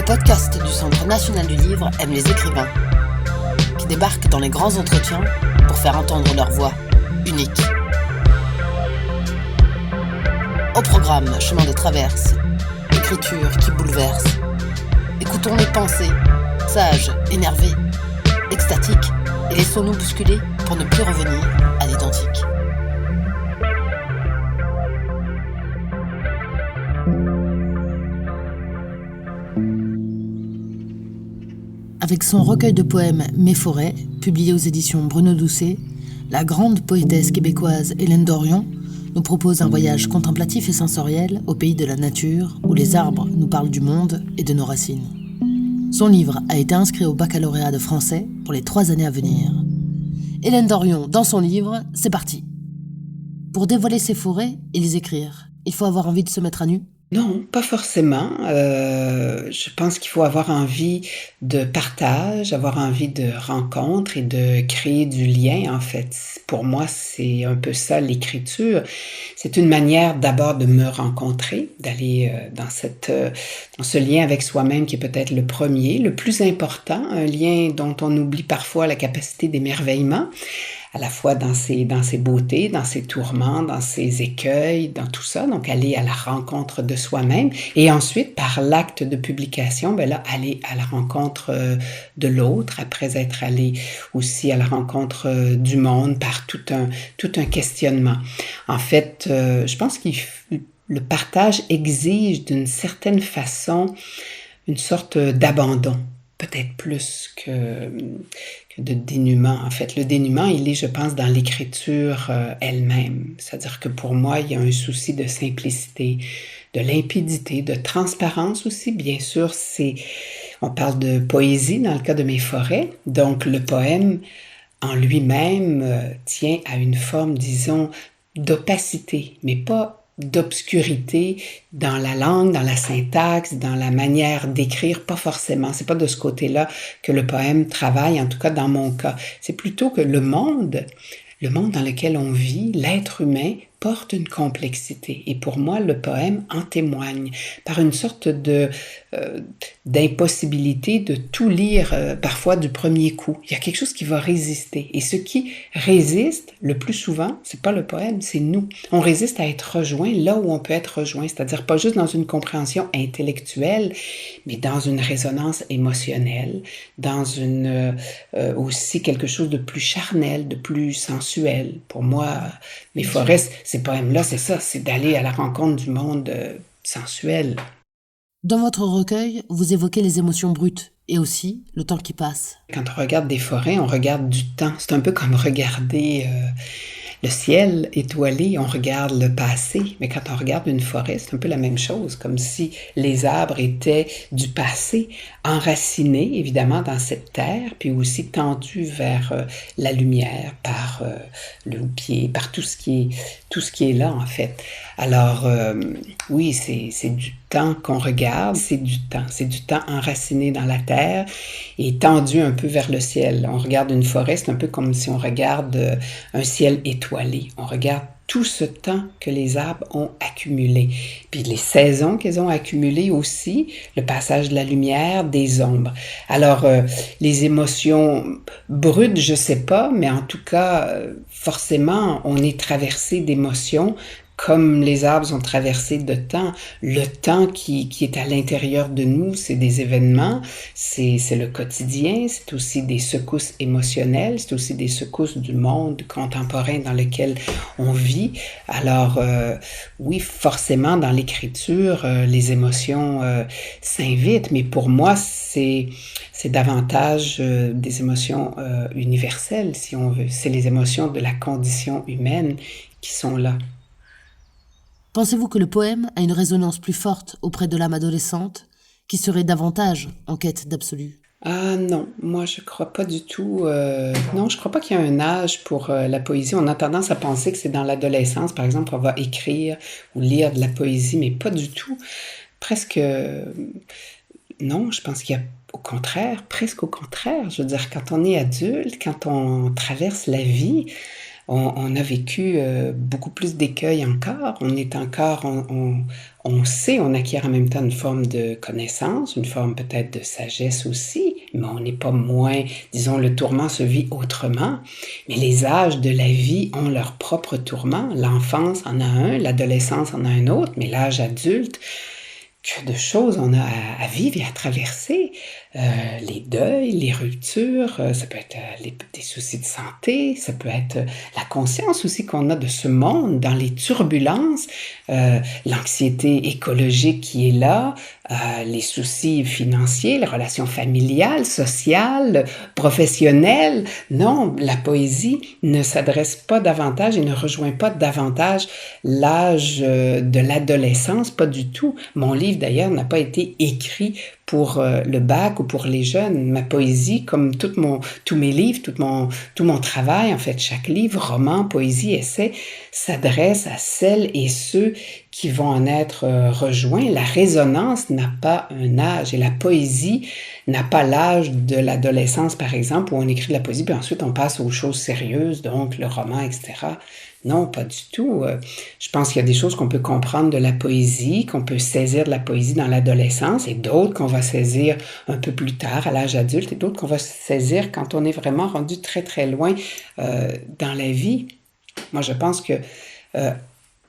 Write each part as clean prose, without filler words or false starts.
Le podcast du Centre national du livre aime les écrivains, qui débarquent dans les grands entretiens pour faire entendre leur voix unique. Au programme Chemin de traverse, écriture qui bouleverse. Écoutons les pensées, sages, énervées, extatiques, et laissons-nous bousculer pour ne plus revenir à l'identique. Avec son recueil de poèmes Mes forêts, publié aux éditions Bruno Doucet, la grande poétesse québécoise Hélène Dorion nous propose un voyage contemplatif et sensoriel au pays de la nature, où les arbres nous parlent du monde et de nos racines. Son livre a été inscrit au baccalauréat de français pour les 3 années à venir. Hélène Dorion, dans son livre, c'est parti. Pour dévoiler ses forêts et les écrire, il faut avoir envie de se mettre à nu ? Non, pas forcément. Je pense qu'il faut avoir envie de partage, avoir envie de rencontre et de créer du lien, en fait. Pour moi, c'est un peu ça, l'écriture. C'est une manière d'abord de me rencontrer, d'aller dans ce lien avec soi-même qui est peut-être le premier, le plus important, un lien dont on oublie parfois la capacité d'émerveillement, à la fois dans ses beautés, dans ses tourments, dans ses écueils, dans tout ça. Donc, aller à la rencontre de soi-même. Et ensuite, par l'acte de publication, aller à la rencontre de l'autre, après être allé aussi à la rencontre du monde par tout un questionnement. En fait, je pense que le partage exige d'une certaine façon une sorte d'abandon. Peut-être plus que de dénuement. En fait, le dénuement, il est, je pense, dans l'écriture elle-même. C'est-à-dire que pour moi, il y a un souci de simplicité, de limpidité, de transparence aussi. Bien sûr, on parle de poésie dans le cas de Mes forêts. Donc, le poème en lui-même tient à une forme, disons, d'opacité, mais pas d'obscurité dans la langue, dans la syntaxe, dans la manière d'écrire, pas forcément. C'est pas de ce côté-là que le poème travaille, en tout cas dans mon cas. C'est plutôt que le monde dans lequel on vit, l'être humain, porte une complexité. Et pour moi, le poème en témoigne par une sorte d'impossibilité de tout lire parfois du premier coup. Il y a quelque chose qui va résister. Et ce qui résiste, le plus souvent, c'est pas le poème, c'est nous. On résiste à être rejoint là où on peut être rejoint, c'est-à-dire pas juste dans une compréhension intellectuelle, mais dans une résonance émotionnelle, dans aussi quelque chose de plus charnel, de plus sensuel. Pour moi, Mes forêts, ces poèmes-là, c'est ça, c'est d'aller à la rencontre du monde sensuel. Dans votre recueil, vous évoquez les émotions brutes et aussi le temps qui passe. Quand on regarde des forêts, on regarde du temps. C'est un peu comme regarder le ciel étoilé, on regarde le passé. Mais quand on regarde une forêt, c'est un peu la même chose, comme si les arbres étaient du passé, enracinés évidemment dans cette terre, puis aussi tendus vers la lumière par le houppier, par tout ce qui est là en fait. Alors oui, c'est du temps qu'on regarde, c'est du temps enraciné dans la terre et tendu un peu vers le ciel. On regarde une forêt, c'est un peu comme si on regarde un ciel étoilé. On regarde tout ce temps que les arbres ont accumulé. Puis les saisons qu'ils ont accumulées aussi, le passage de la lumière, des ombres. Alors, les émotions brutes, je sais pas, mais en tout cas, forcément, on est traversé d'émotions comme les arbres sont traversés de temps. Le temps qui est à l'intérieur de nous, c'est des événements, c'est le quotidien, c'est aussi des secousses émotionnelles, c'est aussi des secousses du monde contemporain dans lequel on vit. Alors, oui, forcément, dans l'écriture, les émotions s'invitent, mais pour moi, c'est davantage des émotions universelles, si on veut. C'est les émotions de la condition humaine qui sont là. Pensez-vous que le poème a une résonance plus forte auprès de l'âme adolescente, qui serait davantage en quête d'absolu ? Ah non, moi je crois pas du tout. Non, je crois pas qu'il y a un âge pour la poésie. On a tendance à penser que c'est dans l'adolescence, par exemple, on va écrire ou lire de la poésie, mais pas du tout. Presque non, je pense qu'il y a au contraire, presque au contraire. Je veux dire, quand on est adulte, quand on traverse la vie, On a vécu beaucoup plus d'écueils encore. On est encore, on sait, on acquiert en même temps une forme de connaissance, une forme peut-être de sagesse aussi, mais on n'est pas moins, disons, le tourment se vit autrement. Mais les âges de la vie ont leur propre tourment. L'enfance en a un, l'adolescence en a un autre, mais l'âge adulte, que de choses on a à vivre et à traverser. Les deuils, les ruptures, ça peut être des soucis de santé, ça peut être la conscience aussi qu'on a de ce monde dans les turbulences, l'anxiété écologique qui est là, les soucis financiers, les relations familiales, sociales, professionnelles. Non, la poésie ne s'adresse pas davantage et ne rejoint pas davantage l'âge de l'adolescence, pas du tout. Mon livre d'ailleurs n'a pas été écrit pour le bac ou pour les jeunes. Ma poésie, comme tous mes livres, tout mon travail, en fait, chaque livre, roman, poésie, essai, s'adresse à celles et ceux qui vont en être rejoints. La résonance n'a pas un âge et la poésie n'a pas l'âge de l'adolescence, par exemple, où on écrit de la poésie, puis ensuite on passe aux choses sérieuses, donc le roman, etc. Non, pas du tout. Je pense qu'il y a des choses qu'on peut comprendre de la poésie, qu'on peut saisir de la poésie dans l'adolescence et d'autres qu'on va saisir un peu plus tard, à l'âge adulte, et d'autres qu'on va saisir quand on est vraiment rendu très, très loin dans la vie. Moi, je pense que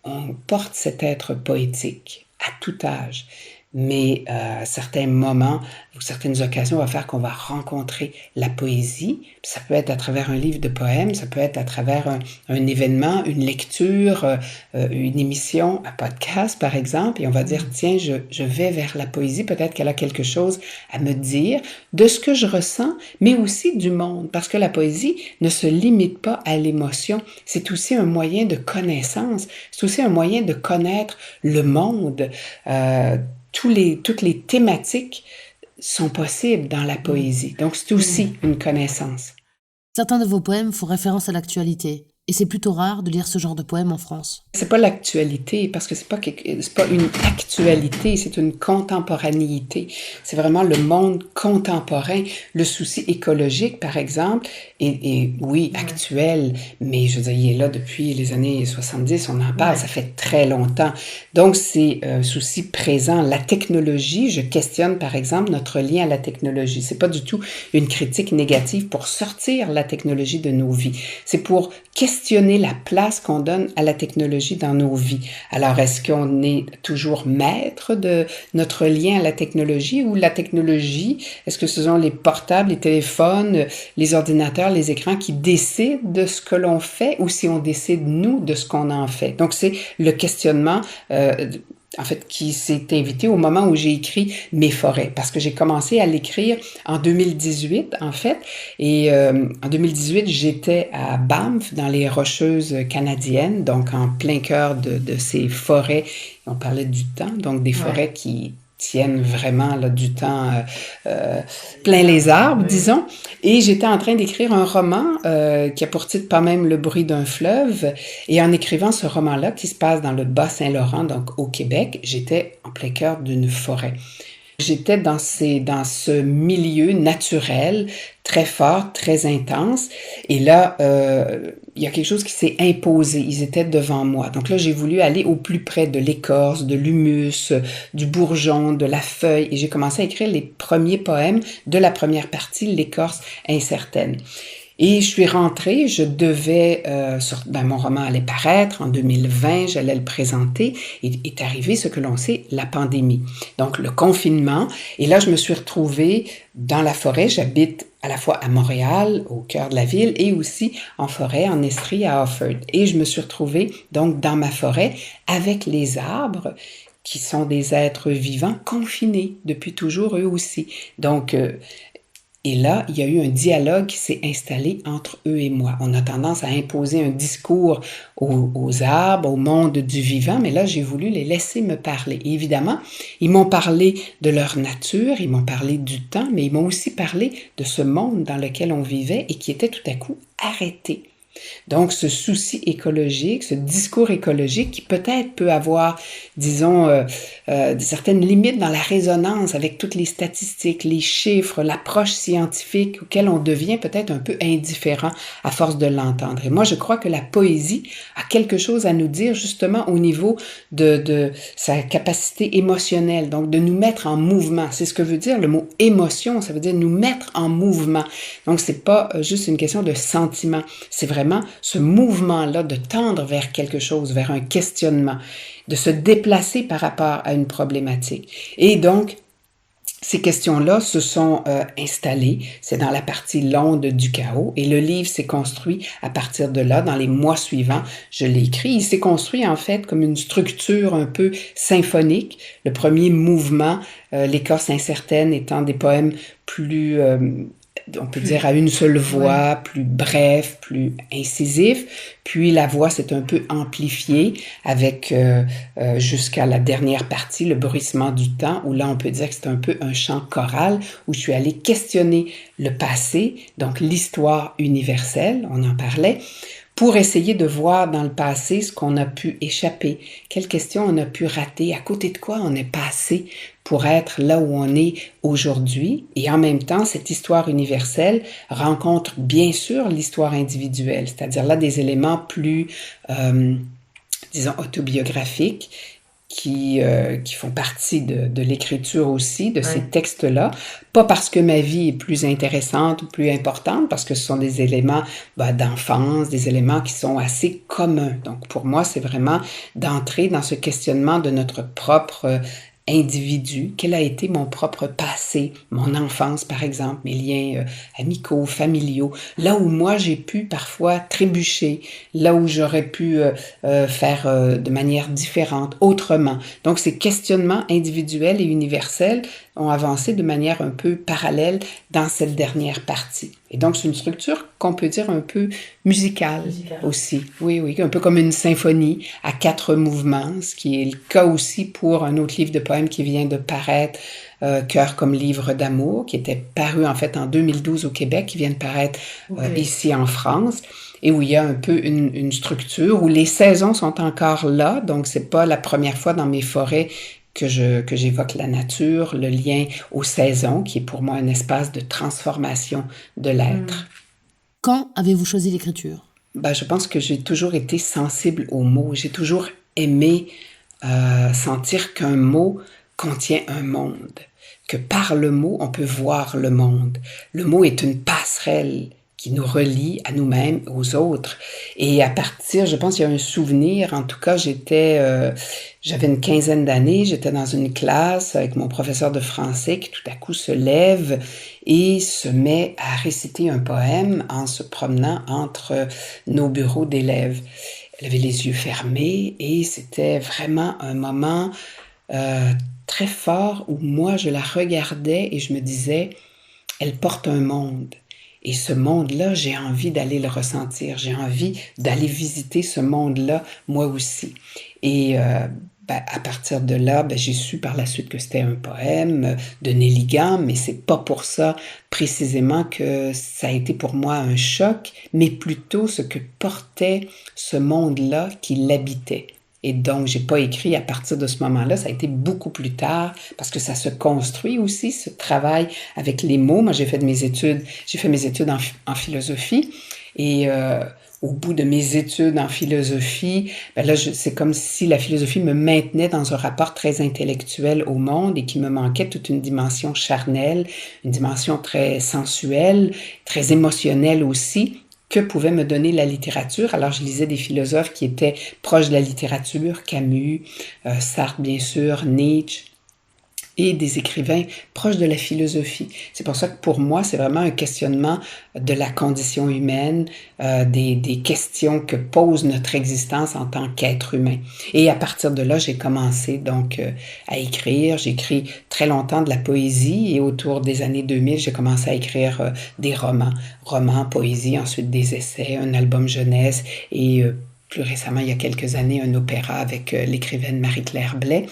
on porte cet être poétique à tout âge, mais certains moments ou certaines occasions vont faire qu'on va rencontrer la poésie. Ça peut être à travers un livre de poèmes, ça peut être à travers un événement, une lecture, une émission, un podcast par exemple, et on va dire tiens, je vais vers la poésie, peut-être qu'elle a quelque chose à me dire de ce que je ressens, mais aussi du monde, parce que la poésie ne se limite pas à l'émotion, c'est aussi un moyen de connaissance, c'est aussi un moyen de connaître le monde. Toutes les thématiques sont possibles dans la poésie. Donc, c'est aussi une connaissance. Certains de vos poèmes font référence à l'actualité, et c'est plutôt rare de lire ce genre de poèmes en France. C'est pas l'actualité, parce que c'est pas une actualité, c'est une contemporanéité. C'est vraiment le monde contemporain, le souci écologique, par exemple, et oui, actuel, mais je veux dire, il est là depuis les années 70, on en parle, ça fait très longtemps. Donc, c'est un souci présent. La technologie, je questionne, par exemple, notre lien à la technologie. C'est pas du tout une critique négative pour sortir la technologie de nos vies. C'est pour questionner la place qu'on donne à la technologie dans nos vies. Alors, est-ce qu'on est toujours maître de notre lien à la technologie ou la technologie, est-ce que ce sont les portables, les téléphones, les ordinateurs, les écrans qui décident de ce que l'on fait ou si on décide, nous, de ce qu'on en fait? Donc, c'est le questionnement en fait, qui s'est invité au moment où j'ai écrit Mes forêts, parce que j'ai commencé à l'écrire en 2018, en fait, et en 2018, j'étais à Banff, dans les Rocheuses canadiennes, donc en plein cœur de ces forêts, on parlait du temps, donc des forêts qui tiennent vraiment là, du temps plein les arbres, disons. Et j'étais en train d'écrire un roman qui a pour titre Pas même le bruit d'un fleuve. Et en écrivant ce roman-là, qui se passe dans le Bas-Saint-Laurent, donc au Québec, j'étais en plein cœur d'une forêt. J'étais dans ce milieu naturel très fort, très intense. Et là, il y a quelque chose qui s'est imposé. Ils étaient devant moi. Donc là, j'ai voulu aller au plus près de l'écorce, de l'humus, du bourgeon, de la feuille. Et j'ai commencé à écrire les premiers poèmes de la première partie, L'écorce incertaine. Et je suis rentrée, je devais, mon roman allait paraître en 2020, j'allais le présenter, et est arrivé ce que l'on sait, la pandémie. Donc le confinement, et là je me suis retrouvée dans la forêt, j'habite à la fois à Montréal, au cœur de la ville, et aussi en forêt, en Estrie, à Offord. Et je me suis retrouvée donc dans ma forêt avec les arbres, qui sont des êtres vivants confinés depuis toujours eux aussi. Donc, et là, il y a eu un dialogue qui s'est installé entre eux et moi. On a tendance à imposer un discours aux arbres, au monde du vivant, mais là, j'ai voulu les laisser me parler. Et évidemment, ils m'ont parlé de leur nature, ils m'ont parlé du temps, mais ils m'ont aussi parlé de ce monde dans lequel on vivait et qui était tout à coup arrêté. Donc, ce souci écologique, ce discours écologique qui peut-être peut avoir, disons, certaines limites dans la résonance avec toutes les statistiques, les chiffres, l'approche scientifique auquel on devient peut-être un peu indifférent à force de l'entendre. Et moi, je crois que la poésie a quelque chose à nous dire justement au niveau de sa capacité émotionnelle, donc de nous mettre en mouvement. C'est ce que veut dire le mot émotion, ça veut dire nous mettre en mouvement. Donc, c'est pas juste une question de sentiment, c'est vraiment ce mouvement-là de tendre vers quelque chose, vers un questionnement, de se déplacer par rapport à une problématique. Et donc, ces questions-là se sont installées, c'est dans la partie l'onde du chaos, et le livre s'est construit à partir de là. Dans les mois suivants, je l'ai écrit. Il s'est construit en fait comme une structure un peu symphonique. Le premier mouvement, L'écorce incertaine, étant des poèmes plus on peut dire à une seule voix, plus bref, plus incisif. Puis la voix s'est un peu amplifiée avec jusqu'à la dernière partie, le bruissement du temps, où là on peut dire que c'est un peu un chant choral, où je suis allée questionner le passé, donc l'histoire universelle, on en parlait, pour essayer de voir dans le passé ce qu'on a pu échapper, quelles questions on a pu rater, à côté de quoi on est passé pour être là où on est aujourd'hui. Et en même temps, cette histoire universelle rencontre bien sûr l'histoire individuelle, c'est-à-dire là des éléments plus, disons, autobiographiques, qui font partie de l'écriture aussi, de ces textes-là. Pas parce que ma vie est plus intéressante ou plus importante, parce que ce sont des éléments d'enfance, des éléments qui sont assez communs. Donc pour moi, c'est vraiment d'entrer dans ce questionnement de notre propre individu, quel a été mon propre passé, mon enfance par exemple, mes liens amicaux, familiaux, là où moi j'ai pu parfois trébucher, là où j'aurais pu faire de manière différente, autrement. Donc ces questionnements individuels et universels ont avancé de manière un peu parallèle dans cette dernière partie. Et donc, c'est une structure qu'on peut dire un peu musicale aussi. Oui, oui, un peu comme une symphonie à 4 mouvements, ce qui est le cas aussi pour un autre livre de poèmes qui vient de paraître, Cœur comme livre d'amour, qui était paru en fait en 2012 au Québec, qui vient de paraître ici en France, et où il y a un peu une structure, où les saisons sont encore là, donc c'est pas la première fois dans mes forêts que j'évoque la nature, le lien aux saisons, qui est pour moi un espace de transformation de l'être. Quand avez-vous choisi l'écriture? Je pense que j'ai toujours été sensible aux mots. J'ai toujours aimé sentir qu'un mot contient un monde, que par le mot, on peut voir le monde. Le mot est une passerelle qui nous relie à nous-mêmes, aux autres. Et à partir, je pense qu'il y a un souvenir, en tout cas, j'avais une quinzaine d'années, j'étais dans une classe avec mon professeur de français qui tout à coup se lève et se met à réciter un poème en se promenant entre nos bureaux d'élèves. Elle avait les yeux fermés et c'était vraiment un moment très fort où moi je la regardais et je me disais, elle porte un monde. Et ce monde-là, j'ai envie d'aller le ressentir, j'ai envie d'aller visiter ce monde-là, moi aussi. Et à partir de là, j'ai su par la suite que c'était un poème de Nelly Gant, mais c'est pas pour ça précisément que ça a été pour moi un choc, mais plutôt ce que portait ce monde-là qui l'habitait. Et donc, j'ai pas écrit à partir de ce moment-là, ça a été beaucoup plus tard, parce que ça se construit aussi, ce travail avec les mots. Moi, j'ai fait mes études en philosophie, et au bout de mes études en philosophie, c'est comme si la philosophie me maintenait dans un rapport très intellectuel au monde et qu'il me manquait toute une dimension charnelle, une dimension très sensuelle, très émotionnelle aussi, que pouvait me donner la littérature. Alors, je lisais des philosophes qui étaient proches de la littérature, Camus, Sartre, bien sûr, Nietzsche, et des écrivains proches de la philosophie. C'est pour ça que pour moi, c'est vraiment un questionnement de la condition humaine, des questions que pose notre existence en tant qu'être humain. Et à partir de là, j'ai commencé donc à écrire. J'ai écrit très longtemps de la poésie et autour des années 2000, j'ai commencé à écrire des romans, poésie, ensuite des essais, un album jeunesse et plus récemment, il y a quelques années, un opéra avec l'écrivaine Marie-Claire Blais,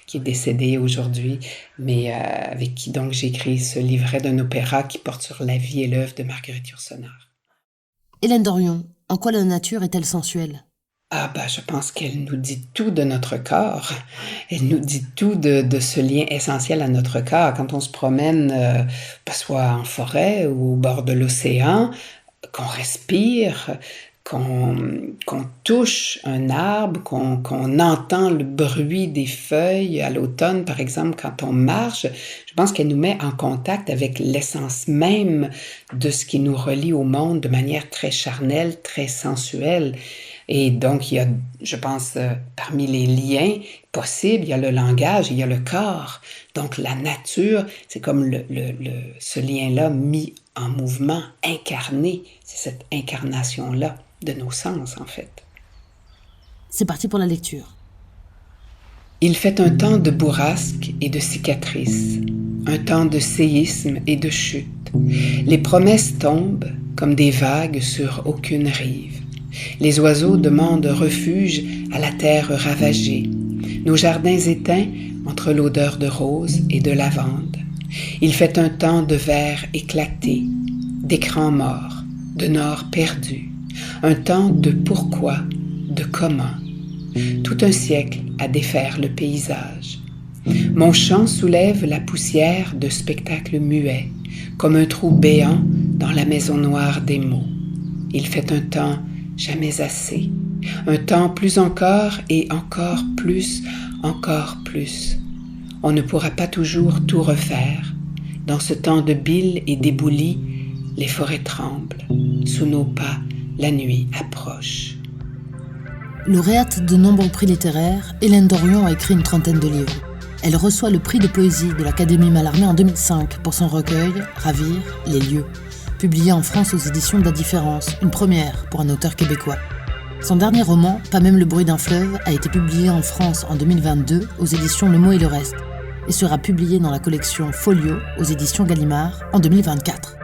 qui est décédée aujourd'hui, mais avec qui donc j'ai écrit ce livret d'un opéra qui porte sur la vie et l'œuvre de Marguerite Yourcenar. Hélène Dorion, En quoi la nature est-elle sensuelle? Ah bah, je pense qu'elle nous dit tout de notre corps. Elle nous dit tout de ce lien essentiel à notre corps. Quand on se promène, soit en forêt ou au bord de l'océan, qu'on respire, qu'on touche un arbre, qu'on entend le bruit des feuilles à l'automne, par exemple, quand on marche, je pense qu'elle nous met en contact avec l'essence même de ce qui nous relie au monde de manière très charnelle, très sensuelle. Et donc, il y a, je pense, parmi les liens possibles, il y a le langage, il y a le corps. Donc, la nature, c'est comme ce lien-là mis en mouvement, incarné. C'est cette incarnation-là de nos sens, en fait. C'est parti pour la lecture. Il fait un temps de bourrasque et de cicatrices, un temps de séisme et de chute. Les promesses tombent comme des vagues sur aucune rive. Les oiseaux demandent refuge à la terre ravagée. Nos jardins éteints entre l'odeur de rose et de lavande. Il fait un temps de verre éclaté, d'écrans morts, de nord perdu. Un temps de pourquoi, de comment. Tout un siècle à défaire le paysage. Mon chant soulève la poussière de spectacles muets, comme un trou béant dans la maison noire des mots. Il fait un temps jamais assez, un temps plus encore et encore plus, encore plus. On ne pourra pas toujours tout refaire. Dans ce temps de bile et d'éboulis, les forêts tremblent. Sous nos pas, la nuit approche. Lauréate de nombreux prix littéraires, Hélène Dorion a écrit une trentaine de livres. Elle reçoit le prix de poésie de l'Académie Mallarmé en 2005 pour son recueil « Ravir, les lieux », publié en France aux éditions de La Différence, une première pour un auteur québécois. Son dernier roman, Pas même le bruit d'un fleuve, a été publié en France en 2022 aux éditions Le Mot et le Reste et sera publié dans la collection Folio aux éditions Gallimard en 2024.